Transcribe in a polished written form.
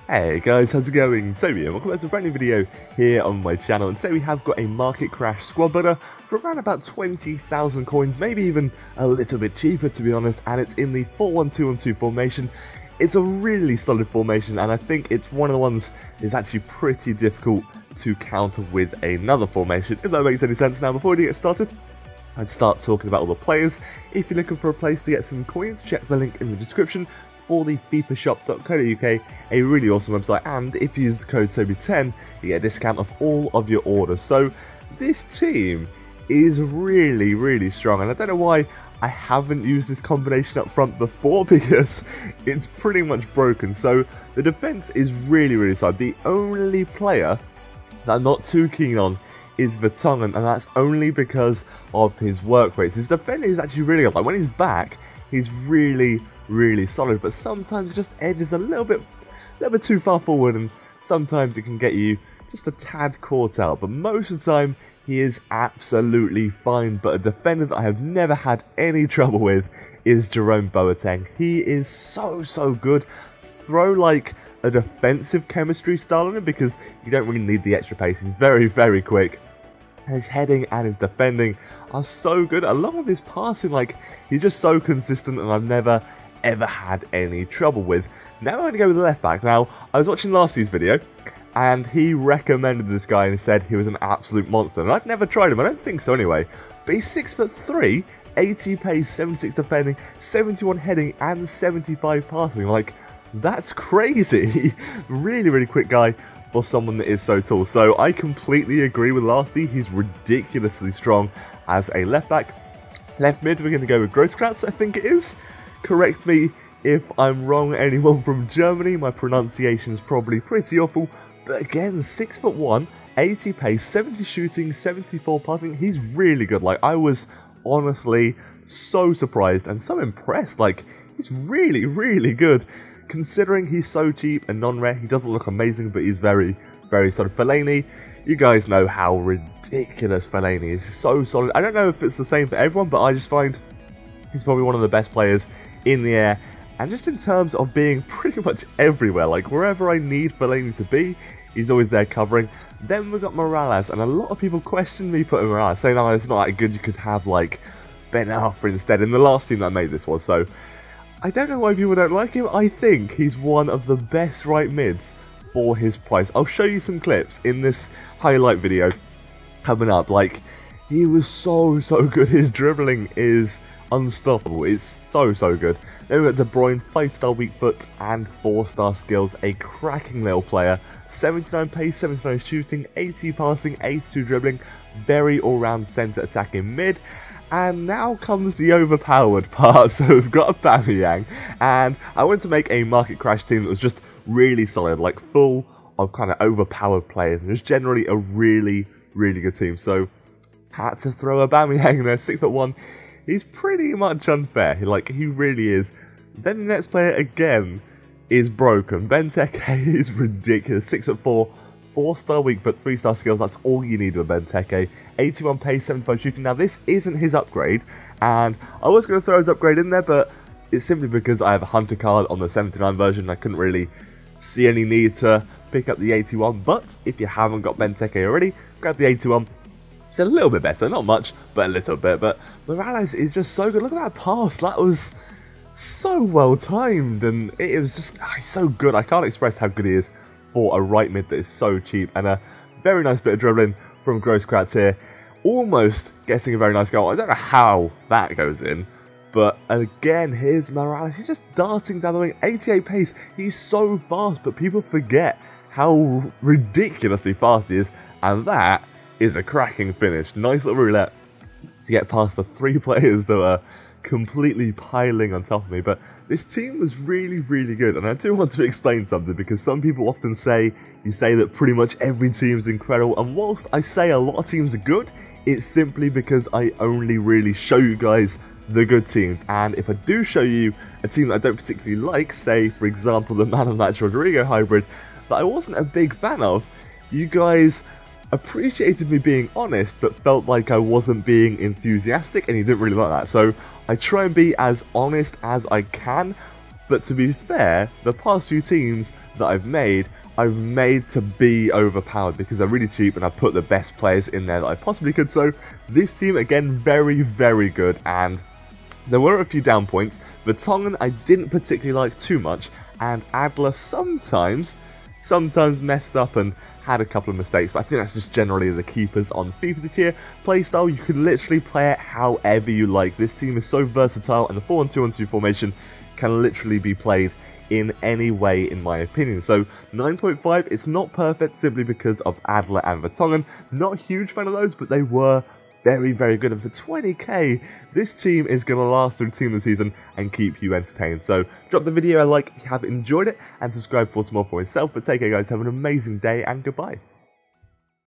Hey guys, how's it going? Toby here, welcome back to a brand new video here on my channel, and today we have got a market crash squad builder for around about 20,000 coins, maybe even a little bit cheaper to be honest, and it's in the 4-1-2-1-2 formation. It's a really solid formation, and I think it's one of the ones that's actually pretty difficult to counter with another formation, if that makes any sense. Now before we get started, I'd start talking about all the players. If you're looking for a place to get some coins, check the link in the description for the fifashop.co.uk, a really awesome website, and if you use the code Toby10, you get a discount off all of your orders. So this team is really strong, and I don't know why I haven't used this combination up front before, because it's pretty much broken. So the defense is really solid. The only player that I'm not too keen on is Vertonghen, and that's only because of his work rates. His defending is actually really good. Like when he's back, he's really solid, but sometimes it just edges a little bit too far forward, and sometimes it can get you just a tad caught out. But most of the time, he is absolutely fine. But a defender that I have never had any trouble with is Jerome Boateng. He is so good. Throw like a defensive chemistry style on him because you don't really need the extra pace. He's very quick. And his heading and his defending are so good, along with his passing. Like, he's just so consistent, and I've never ever had any trouble with. Now I'm going to go with the left back. Now, I was watching last season's video, and he recommended this guy and said he was an absolute monster. And I'd never tried him, I don't think so anyway. But he's 6'3", 80 pace, 76 defending, 71 heading, and 75 passing. Like, that's crazy. Really quick guy for someone that is so tall. So I completely agree with Lasty. He's ridiculously strong as a left back. Left mid, we're going to go with Grosskratz, I think it is. Correct me if I'm wrong, anyone from Germany. My pronunciation is probably pretty awful. But again, 6'1", 80 pace, 70 shooting, 74 passing. He's really good. Like, I was honestly so surprised and so impressed. Like, he's really good. Considering he's so cheap and non-rare, he doesn't look amazing, but he's very solid. Fellaini, you guys know how ridiculous Fellaini is. So solid. I don't know if it's the same for everyone, but I just find he's probably one of the best players in the air. And just in terms of being pretty much everywhere, like wherever I need Fellaini to be, he's always there covering. Then we've got Morales, and a lot of people question me putting Morales, saying, oh, it's not that good, you could have like Ben Arfa instead. In the last team that I made this was, so I don't know why people don't like him. I think he's one of the best right mids for his price. I'll show you some clips in this highlight video coming up. Like, he was so good. His dribbling is unstoppable. It's so good. Then we've got De Bruyne, 5-star weak foot and 4-star skills. A cracking little player. 79 pace, 79 shooting, 80 passing, 82 dribbling. Very all-round centre attacking mid. And now comes the overpowered part. So we've got Aubameyang, and I wanted to make a market crash team that was just really solid, like full of kind of overpowered players, and just generally a really good team. So had to throw Aubameyang there, 6'1". He's pretty much unfair. He really is. Then the next player again is broken. Benteke is ridiculous. 6'4", 4-star weak foot, 3-star skills. That's all you need with Benteke. 81 pace, 75 shooting. Now this isn't his upgrade, and I was going to throw his upgrade in there, but it's simply because I have a Hunter card on the 79 version. I couldn't really see any need to pick up the 81, but if you haven't got Benteke already, grab the 81. It's a little bit better, not much, but a little bit. But Morales is just so good. Look at that pass. That was so well timed, and it was just he's so good. I can't express how good he is for a right mid that is so cheap. And a very nice bit of dribbling from Grosskratz here. Almost getting a very nice goal. I don't know how that goes in, but again, here's Morales. He's just darting down the wing, 88 pace. He's so fast, but people forget how ridiculously fast he is, and that is a cracking finish. Nice little roulette to get past the 3 players that were completely piling on top of me. But this team was really good, and I do want to explain something, because some people often say that pretty much every team is incredible, and whilst I say a lot of teams are good, it's simply because I only really show you guys the good teams. And if I do show you a team that I don't particularly like, say for example the Man of Match Rodrigo hybrid that I wasn't a big fan of, you guys appreciated me being honest, but felt like I wasn't being enthusiastic, and you didn't really like that. So I try and be as honest as I can. But to be fair, the past few teams that I've made to be overpowered because they're really cheap and I put the best players in there that I possibly could. So this team, again, very, very good, and there were a few down points. Vertonghen I didn't particularly like too much, and Adler sometimes messed up and had a couple of mistakes, but I think that's just generally the keepers on FIFA this year. Playstyle, you could literally play it however you like. This team is so versatile, and the 4-1-2-1-2 formation can literally be played in any way, in my opinion. So 9.5, it's not perfect simply because of Adler and Vertonghen. Not a huge fan of those, but they were very, very good, and for 20k, this team is going to last through Team of the Season and keep you entertained. So drop the video a like if you have enjoyed it, and subscribe for some more for yourself. But take care, guys, have an amazing day, and goodbye.